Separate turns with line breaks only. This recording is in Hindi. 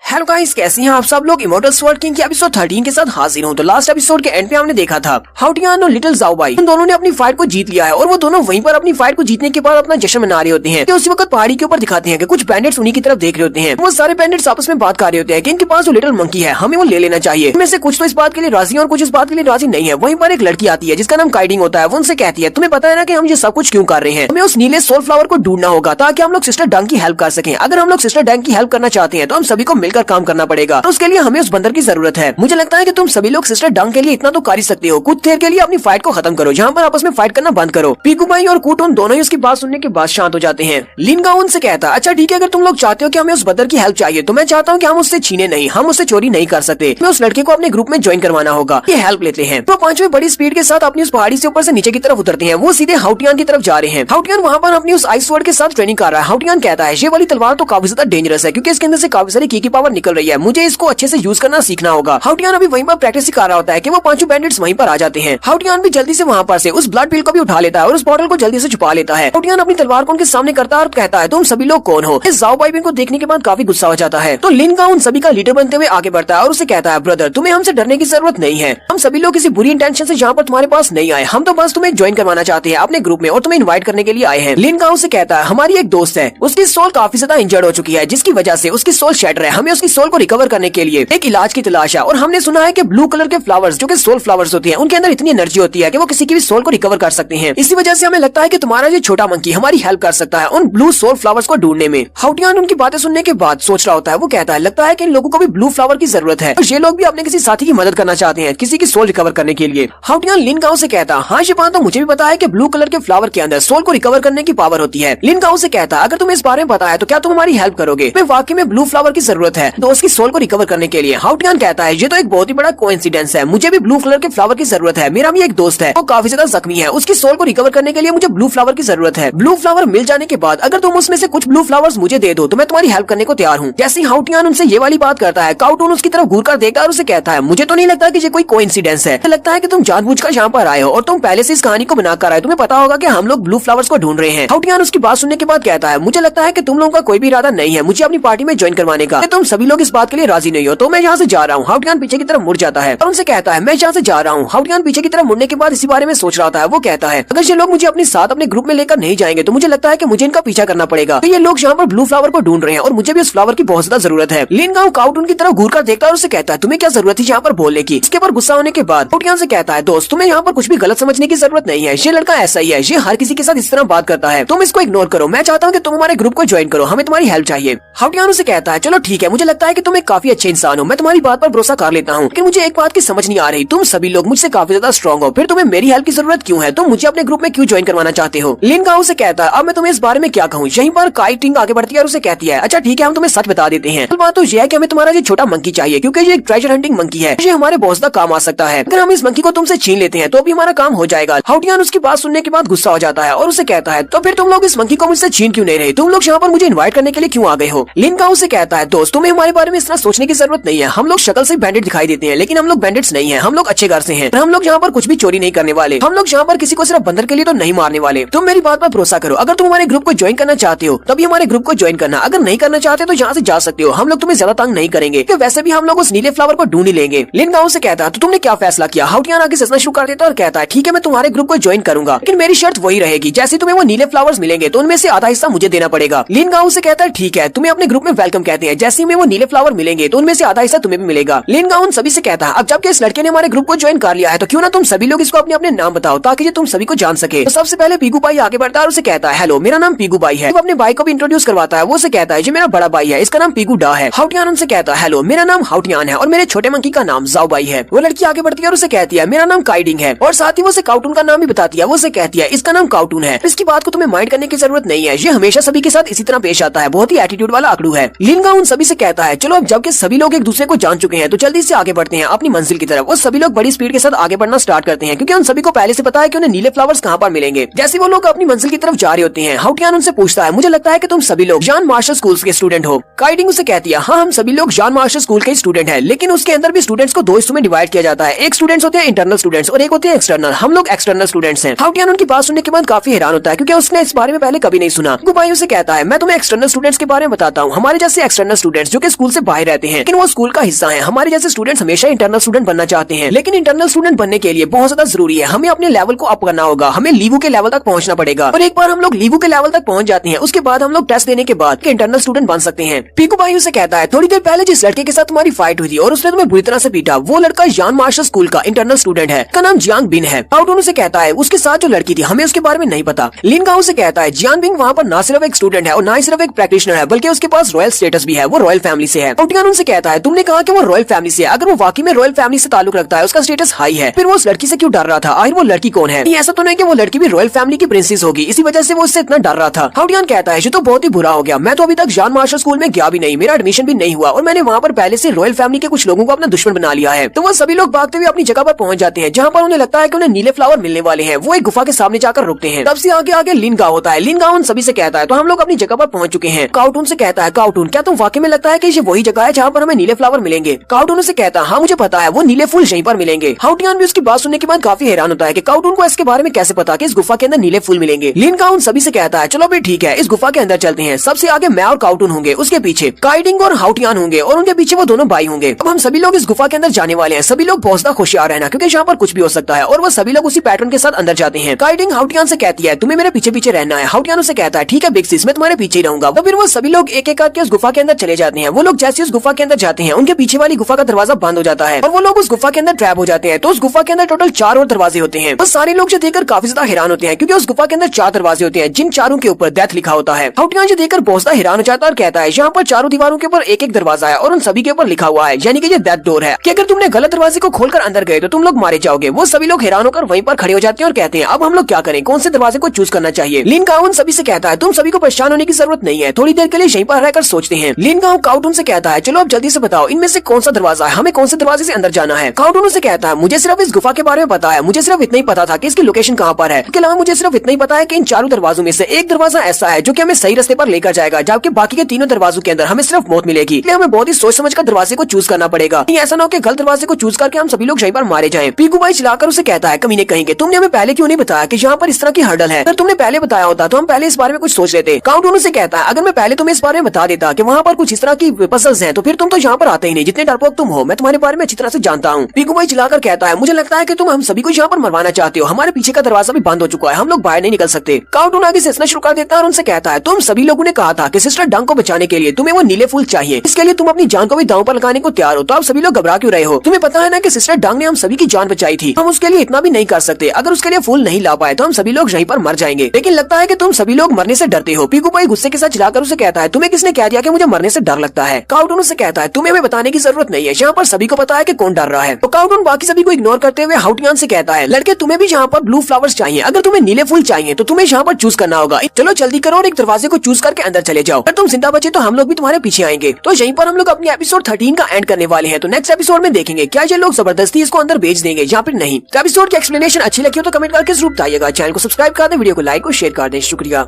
हेलो गाइस, कैसे हैं आप सब लोग। इमोर्टल स्वॉर्ड किंग के एपिसोड 13 के साथ हाजिर हूं। तो लास्ट एपिसोड के एंड पे हमने देखा था हाउटियान और लिटिल ज़ाओबाई उन दोनों ने अपनी फाइट को जीत लिया है और वो दोनों वहीं पर अपनी फाइट को जीतने के बाद अपना जश्न मना रहे होते हैं। तो उसी वक्त पहाड़ी के ऊपर दिखाते हैं कि कुछ बैंडिट्स उन्हीं की तरफ देख रहे होते हैं। वो सारे बैंडिट्स आपस में बात कर रहे होते हैं कि इनके पास जो लिटिल मंकी है हमें वो ले लेना चाहिए। इनमें से कुछ तो इस बात के लिए राजी है और कुछ इस बात के लिए राजी नहीं है। वहीं पर एक लड़की आती है जिसका नाम काइडिंग होता है। वो उनसे कहती है तुम्हें पता है ना कि हम ये सब कुछ क्यों कर रहे हैं। हमें उस नीले सोल फ्लावर को ढूंढना होगा ताकि हम लोग सिस्टर डंग की हेल्प कर सकें। अगर हम लोग सिस्टर डंग की हेल्प करना चाहते हैं तो हम सभी को मिलकर काम करना पड़ेगा। तो उसके लिए हमें उस बंदर की जरूरत है। मुझे लगता है कि तुम सभी लोग सिस्टर डंग के लिए इतना तो कर ही सकते हो। कुछ देर के लिए अपनी फाइट को खत्म करो, जहाँ पर आपस में फाइट करना बंद करो। पीकू भाई और कूटोन दोनों ही उसकी बात सुनने के बाद शांत हो जाते हैं। लिनगा उनसे कहता अच्छा ठीक है, अगर तुम लोग चाहते हो कि हमें उस बंदर की हेल्प चाहिए तो मैं चाहता हूँ कि हम उससे छीने नहीं, हम उससे चोरी नहीं कर सकते। हमें उस लड़के को अपने ग्रुप में ज्वाइन करवाना होगा। ये हेल्प लेते हैं। तो पांचवें बड़ी स्पीड के साथ अपनी उस पहाड़ी से ऊपर से नीचे की तरफ उतरते हैं। वो सीधे हाउटियान की तरफ जा रहे हैं। हाउटियान वहाँ पर अपनी उस आइस स्वॉर्ड के साथ ट्रेनिंग कर रहा है। हाउटियान कहता है ये वाली तलवार तो काफी ज्यादा डेंजरस है क्योंकि इसके अंदर से काफी सारी की पावर निकल रही है। मुझे इसको अच्छे से यूज करना सीखना होगा। हाउटियान अभी वहीं पर प्रैक्टिस ही कर रहा होता है कि वो पांचों बैंडिट्स वहीं पर आ जाते हैं। हाउटियान भी जल्दी से वहाँ पर से उस ब्लड पिल को भी उठा लेता है और उस बॉटल को जल्दी से छुपा लेता है। हाउटियान अपनी तलवार को उनके सामने करता है और कहता है तुम सभी लोग कौन हो। इस ज़ाओबाई को देखने के बाद काफी गुस्सा हो जाता है। तो लिनगा उन सभी का लीडर बनते हुए आगे बढ़ता है और उसे कहता है ब्रदर तुम्हें हमसे डरने की जरूरत नहीं है। हम सभी लोग किसी बुरी इंटेंशन से यहाँ पर तुम्हारे पास नहीं आए। हम तो बस तुम्हें ज्वाइन करवाना चाहते हैं अपने ग्रुप में और तुम्हें इन्वाइट करने के लिए आए हैं। लिनगा उसे कहता है हमारी एक दोस्त है, उसकी सोल काफी ज्यादा इंजर्ड हो चुकी है जिसकी वजह से उसकी सोल शैटर है। हमें उसकी सोल को रिकवर करने के लिए एक इलाज की तलाश है और हमने सुना है कि ब्लू कलर के फ्लावर्स जो कि सोल फ्लावर्स होती हैं उनके अंदर इतनी एनर्जी होती है कि वो किसी की भी सोल को रिकवर कर सकते हैं। इसी वजह से हमें लगता है कि तुम्हारा ये छोटा मंकी हमारी हेल्प कर सकता है उन ब्लू सोल फ्लावर्स को ढूंढने में। हाउटियान उनकी बातें सुनने के बाद सोच रहा होता है। वो कहता है लगता है कि इन लोगों को भी ब्लू फ्लावर की जरूरत है और ये लोग भी अपने किसी साथी की मदद करना चाहते हैं किसी की सोल रिकवर करने के लिए। हाउटियान लिनगाओ से कहता हाँ ये बात तो मुझे भी पता है कि ब्लू कलर के फ्लावर के अंदर सोल को रिकवर करने की पावर होती है। लिनगाओ से कहता अगर तुम्हें इस बारे में पता है तो क्या तुम हमारी हेल्प करोगे। मैं वाकई में ब्लू फ्लावर की जरूरत है दोस्त की सोल को रिकवर करने के लिए। हाउटियान कहता है ये तो एक बहुत ही बड़ा कोइंसिडेंस है, मुझे भी ब्लू कलर के फ्लावर की जरूरत है। मेरा भी एक दोस्त है वो काफी ज्यादा जख्मी है, उसकी सोल को रिकवर करने के लिए मुझे ब्लू फ्लावर की जरूरत है। ब्लू फ्लावर मिल जाने के बाद अगर तुम उसमें से कुछ ब्लू फ्लावर्स मुझे दे दो तो मैं तुम्हारी हेल्प करने को तैयार हूँ। जैसे हाउटियान उनसे ये वाली बात करता है काउटून उसकी तरफ घूर कर देखता है और उसे कहता है मुझे तो नहीं लगता कि ये कोई कोइंसिडेंस है। लगता है कि तुम जानबूझकर यहाँ पर आए हो और तुम पहले से इस कहानी को बनाकर आए। तुम्हें पता होगा कि हम लोग ब्लू फ्लावर्स को ढूंढ रहे हैं। हाउटियान उसकी बात सुनने के बाद कहता है मुझे लगता है कि तुम लोगों का कोई भी इरादा नहीं है मुझे अपनी पार्टी में ज्वाइन करवाने का। तुम सभी लोग इस बात के लिए राजी नहीं हो तो मैं यहाँ से जा रहा हूँ। हाउटियान पीछे की तरफ मुड़ जाता है और उनसे कहता है मैं यहाँ से जा रहा हूँ। हाउटियान पीछे की तरफ मुड़ने के बाद इसी बारे में सोच रहा होता है। वो कहता है अगर ये लोग मुझे अपने साथ अपने ग्रुप में लेकर नहीं जाएंगे तो मुझे लगता है कि मुझे इनका पीछा करना पड़ेगा। तो ये लोग यहाँ पर ब्लू फ्लावर को ढूंढ रहे हैं और मुझे भी उस फ्लावर की बहुत ज्यादा जरूरत है। लिनगाओ काउटून की तरफ घूर कर देखता है और उसे कहता है तुम्हें क्या जरूरत है यहाँ पर बोलने की। इसके पर गुस्सा होने के बाद हाउटियान से कहता है दोस्त तुम्हें यहाँ पर कुछ भी गलत समझने की जरूरत नहीं है। ये लड़का ऐसा ही है, ये हर किसी के साथ इस तरह बात करता है, तुम इसको इग्नोर करो। मैं चाहता हूँ कि तुम हमारे ग्रुप को ज्वाइन करो, हमें तुम्हारी हेल्प चाहिए। हाउटियान उसे कहता है चलो ठीक है, मुझे लगता है कि तुम एक काफी अच्छे इंसान हो, मैं तुम्हारी बात पर भरोसा कर लेता हूँ, लेकिन मुझे एक बात की समझ नहीं आ रही तुम सभी लोग मुझसे काफी ज्यादा स्ट्रॉन्ग हो, फिर तुम्हें मेरी हेल्प की जरूरत क्यों है। तुम मुझे अपने ग्रुप में क्यों ज्वाइन करवाना चाहते हो। लिनगाओ से कहता है अब मैं तुम्हें इस बारे में क्या कहूँ। यहीं पर काइटिंग आगे बढ़ती है और उसे कहती है अच्छा ठीक है हम तुम्हें सच बता देते हैं। बात तो यह है कि हमें तुम्हारा ये छोटा मंकी चाहिए क्योंकि ये एक ट्रेजर हंटिंग मंकी है, ये हमारे बहुत ज्यादा काम आ सकता है। अगर हम इस मंकी को तुमसे छीन लेते हैं तो भी हमारा काम हो जाएगा। हाउटियान उसकी बात सुनने के बाद गुस्सा हो जाता है और उसे कहता है तो फिर तुम लोग इस मंकी को मुझसे छीन क्यों नहीं रहे, तुम लोग यहाँ पर मुझे इन्वाइट करने के लिए क्यों आ गए हो। लिनगाओ से कहता है दोस्त तुम्हें हमारे बारे में इस तरह सोचने की जरूरत नहीं है। हम लोग शक्ल से बैंडिट दिखाई देते हैं लेकिन हम लोग बैंडिट्स नहीं है, हम लोग अच्छे घर से हैं। हम लोग यहाँ पर कुछ भी चोरी नहीं करने वाले, हम लोग यहाँ पर किसी को सिर्फ बंदर के लिए तो नहीं मारने वाले। तुम मेरी बात पर भरोसा करो, अगर तुम हमारे ग्रुप को ज्वाइन करना चाहते हो तभी हमारे ग्रुप को ज्वाइन करना, अगर नहीं करना चाहते तो यहाँ से जा सकते हो। हम लोग तुम्हें ज्यादा तंग नहीं करेंगे क्योंकि वैसे भी हम लोग उस नीले फ्लावर को ढूंढ ही लेंगे। लिनगाओ से कहता है तो तुमने क्या फैसला किया। हाउटियान आगे सोचना शुरू कर देता है और कहता है ठीक है मैं तुम्हारे ग्रुप को ज्वाइन करूंगा लेकिन मेरी शर्त वही रहेगी जैसे तुम्हें वो नीले फ्लावर्स मिलेंगे तो उनमें से आधा हिस्सा मुझे देना पड़ेगा। लिनगाओ से कहता है ठीक है, तुम्हें अपने ग्रुप में वेलकम कहते हैं, जैसे में वो नीले फ्लावर मिलेंगे तो उनमें से आधा हिस्सा तुम्हें भी मिलेगा। लिनगाओ उन सभी से कहता है अब जबकि इस लड़के ने हमारे ग्रुप को ज्वाइन कर लिया है तो क्यों ना तुम सभी लोग इसको अपने अपने नाम बताओ ताकि ये तुम सभी को जान सके। तो सबसे पहले पीकू भाई आगे बढ़ता है और उसे कहता है हेलो मेरा नाम पीकू भाई है। वो अपने भाई को भी इंट्रोड्यूस करवाता है। वो उसे कहता है ये मेरा बड़ा भाई है, इसका नाम पीकू डा है। हाउटियान उनसे कहता है हेलो मेरा नाम हाउटियान है और मेरे छोटे मंकी का नाम ज़ाओबाई है। वो लड़की आगे बढ़ती है और उसे कहती है मेरा नाम काइडिंग है और साथ ही वो उसे काउटून का नाम भी बताती है। वो उसे कहती है इसका नाम काउटून है। इसकी बात को तुम्हें माइंड करने की जरूरत नहीं है, ये हमेशा सभी के साथ इसी तरह पेश आता है, बहुत ही एटीट्यूड वाला अकड़ू है। लिनगाओ उन सभी से कहता है चलो अब जबकि सभी लोग एक दूसरे को जान चुके हैं तो जल्दी से आगे बढ़ते हैं अपनी मंजिल की तरफ। वो सभी लोग बड़ी स्पीड के साथ आगे बढ़ना स्टार्ट करते हैं क्योंकि उन सभी को पहले से पता है कि उन्हें नीले फ्लावर्स कहाँ पर मिलेंगे। जैसे वो लोग अपनी मंजिल की तरफ जा रहे होते हैं हाउटियान उनसे पूछता है मुझे लगता है कि तुम सभी लोग जॉन मार्शल स्कूल के स्टूडेंट हो। काइडिंग उसे कहती है हाँ हम सभी लोग जॉन मार्शल स्कूल के स्टूडेंट हैं, लेकिन उसके अंदर भी स्टूडेंट्स को दो हिस्सों में डिवाइड किया जाता है। एक स्टूडेंट्स होते हैं इंटरनल स्टूडेंट्स और एक होते हैं एक्सटर्नल। हम लोग एक्सटर्नल स्टूडेंट्स हैं। हाउटियान उनकी बात सुनने के बाद काफी हैरान होता है क्योंकि उसने इस बारे में पहले कभी नहीं सुना। भाई उसे कहता है मैं तुम्हें एक्सटर्नल स्टूडेंट्स के बारे में बताता हूँ। हमारे जैसे एक्सटर्नल स्टूडेंट्स जो जो कि स्कूल से बाहर रहते हैं, लेकिन वो स्कूल का हिस्सा है। हमारे जैसे स्टूडेंट्स हमेशा इंटरनल स्टूडेंट बनना चाहते हैं, लेकिन इंटरनल स्टूडेंट बनने के लिए बहुत ज्यादा जरूरी है हमें अपने लेवल को अप करना होगा, हमें लीवू के लेवल तक पहुंचना पड़ेगा। और एक बार हम लोग लीवू के लेवल तक पहुंच जाते हैं, उसके बाद हम लोग टेस्ट देने के बाद इंटरनल स्टूडेंट बन सकते हैं। पीकू भाई उसे कहता है थोड़ी देर पहले जिस लड़के के साथ तुम्हारी फाइट हुई थी और उसने तुम्हें बुरी तरह से पीटा, वो लड़का यान मार्शल स्कूल का इंटरनल स्टूडेंट है, उसका नाम जियांग बिन है। हाउटून उसे कहता है उसके साथ जो लड़की थी हमें उसके बारे में नहीं पता। लिन गाओ से कहता है जियांग बिन वहाँ पर न सिर्फ एक स्टूडेंट है और न ही सिर्फ एक प्रैक्टिशनर है, बल्कि उसके पास रॉयल स्टेटस भी है, वो रॉयल फैमिली से है। हाउटियान उनसे कहता है तुमने कहा कि वो रॉयल फैमिली से है, अगर वो वाकई में रॉयल फैमिली से ताल्लुक रखता है, उसका स्टेटस हाई है, फिर वो उस लड़की से क्यों डर रहा था? आखिर वो लड़की कौन है? ऐसा तो नहीं कि वो लड़की भी रॉयल फैमिली की प्रिंसेस होगी, इसी वजह से वो उससे इतना डर रहा था। हाउटियान कहता है ये तो बहुत ही बुरा हो गया, मैं तो अभी तक यान मार्शल स्कूल में गया भी नहीं, मेरा एडमिशन भी नहीं हुआ और मैंने वहाँ पर पहले से रॉयल फैमिली के कुछ लोगों को अपना दुश्मन बना लिया है। तो वो सभी लोग भागते हुए अपनी जगह पर पहुंच जाते हैं, जहाँ पर उन्हें लगता है कि उन्हें नीले फ्लावर मिलने वाले हैं। वो एक गुफा के सामने जाकर रुकते हैं। तब से आगे आगे लिन गाओ होता है। लिन गाओ उन सभी से कहता है तो हम लोग अपनी जगह पर पहुंच चुके हैं। काउटून से कहता है काउटून क्या तुम वाकई में लगता है कि ये वही जगह है जहाँ पर हमें नीले फ्लावर मिलेंगे? काउटून से कहता है हाँ मुझे पता है, वो नीले फूल यहीं पर मिलेंगे। हाउटियान भी उसकी बात सुनने के बाद काफी हैरान होता है कि काउटून को इसके बारे में कैसे पता कि इस गुफा के अंदर नीले फूल मिलेंगे। लिन गाओ उन सभी से कहता है चलो भी ठीक है, इस गुफा के अंदर चलते हैं। सबसे आगे मैं और काउटून होंगे, उसके पीछे काइडिंग और हाउटियान होंगे और उनके पीछे वो दोनों भाई होंगे। अब हम सभी लोग इस गुफा के अंदर जाने वाले हैं। सभी लोग बहुत ज्यादा होशियार रहना क्योंकि यहाँ पर कुछ भी हो सकता है और वो सभी लोग उसी पैटर्न के साथ अंदर जाते हैं। काइडिंग हाउटियान से कहती है तुम्हें मेरे पीछे पीछे रहना है। हाउटियान से कहता है ठीक है बिग सिस, मैं तुम्हारे पीछे ही रहूंगा। फिर वो सभी लोग एक एक करके उस गुफा के अंदर चले जाते हैं। वो लोग जैसे उस गुफा के अंदर जाते हैं उनके पीछे वाली गुफा का दरवाजा बंद हो जाता है और वो लोग उस गुफा के अंदर ट्रैप हो जाते हैं। तो उस गुफा के अंदर टोटल 4 और दरवाजे होते हैं। बस सारे लोग जो देखकर काफी ज्यादा हैरान होते हैं क्योंकि उस गुफा के अंदर 4 दरवाजे होते हैं जिन चारों के ऊपर डेथ लिखा होता है। हाउटियान जो देखकर बहुत ज्यादा हैरान हो जाता है और कहता है यहाँ पर चारों दीवारों के ऊपर एक एक दरवाजा है और उन सभी के ऊपर लिखा हुआ है यानी कि ये डेथ डोर है कि अगर तुमने गलत दरवाजे को खोलकर अंदर गए तो तुम लोग मारे जाओगे। वो सभी लोग हैरान होकर वहीं पर खड़े हो जाते हैं और कहते हैं अब हम लोग क्या करें, कौन से दरवाजे को चूज करना चाहिए? लिन गाओ उन सभी से कहता है तुम सभी को परेशान होने की जरूरत नहीं है, थोड़ी देर के लिए यहीं पर रहकर सोचते हैं। लिन गाओ काउटून से कहता है चलो अब जल्दी से बताओ इनमें से कौन सा दरवाजा है, हमें कौन से दरवाजे से अंदर जाना है? काउटून से कहता है मुझे सिर्फ इस गुफा के बारे में पता है, मुझे सिर्फ इतना ही पता था कि इसकी लोकेशन कहाँ पर है। इसके अलावा मुझे सिर्फ इतना ही पता है कि इन चारों दरवाजों में से एक दरवाजा ऐसा है जो कि हमें सही रास्ते पर लेकर जाएगा, जबकि बाकी के तीनों दरवाजों के अंदर हमें सिर्फ मौत मिलेगी। इसलिए हमें बहुत ही सोच समझ कर दरवाजे को चूज करना पड़ेगा, ऐसा ना हो कि गलत दरवाजे को चूज करके हम सभी लोग यहीं पर मारे जाएं। पीकू भाई चिल्लाकर उसे कहता है कमीने कहेंगे तुमने हमें पहले क्यों नहीं बताया कि यहाँ पर इस तरह की हर्डल है? अगर तुमने पहले बताया होता तो हम पहले इस बारे में कुछ सोच लेते। काउटून से कहता है अगर मैं पहले तुम्हें इस बारे में बता देता कि वहाँ पर कुछ इस तरह की पजल्स हैं तो फिर तुम तो यहाँ पर आते ही नहीं। जितने डरपोक तुम हो मैं तुम्हारे बारे में अच्छी तरह से जानता हूँ। पीकू भाई चिल्लाकर कहता है मुझे लगता है कि तुम हम सभी को यहाँ पर मरवाना चाहते हो, हमारे पीछे का दरवाजा भी बंद हो चुका है, हम लोग बाहर नहीं निकल सकते। काउटून आगे से हंसना शुरू कर देता है और उनसे कहता है तुम सभी लोगों ने कहा था कि सिस्टर डंग को बचाने के लिए तुम्हें वो नीले फूल चाहिए, इसके लिए तुम अपनी जान को भी दांव पर लगाने को तैयार हो, तो आप सभी लोग घबरा क्यों रहे हो? तुम्हें पता है ना कि सिस्टर डंग ने हम सभी की जान बचाई थी, हम उसके लिए इतना भी नहीं कर सकते। अगर उसके लिए फूल नहीं ला पाए तो हम सभी लोग यहीं पर मर जाएंगे, लेकिन लगता है कि तुम सभी लोग मरने से डरते हो। पीकू भाई गुस्से के साथ चिल्लाकर उसे कहता है तुम्हें किसने कह दिया कि मुझे मरने से डर लगता है? काउटून से कहता है तुम्हें हमें बताने की जरूरत नहीं है, यहाँ पर सभी को पता है कि कौन डर रहा है। तो काउटून बाकी सभी को इग्नोर करते हुए हाउटियान से कहता है लड़के तुम्हें भी यहाँ पर ब्लू फ्लावर्स चाहिए, अगर तुम्हें नीले फूल चाहिए तो तुम्हें यहाँ पर चूज करना होगा। चलो जल्दी करो और एक दरवाजे को चूज करके अंदर चले जाओ, अगर तुम जिंदा बचे तो हम लोग भी तुम्हारे पीछे आएंगे। तो यहीं पर हम लोग अपनी एपिसोड 13 का एंड करने वाले हैं। तो नेक्स्ट एपिसोड में देखेंगे क्या ये लोग जबरदस्ती इसको अंदर भेज देंगे या फिर नहीं। तो एपिसोड की एक्सप्लेनेशन अच्छी लगी हो तो कमेंट करके जरूर बताइएगा। चैनल को सब्सक्राइब कर दें, वीडियो को लाइक और शेयर कर दें। शुक्रिया।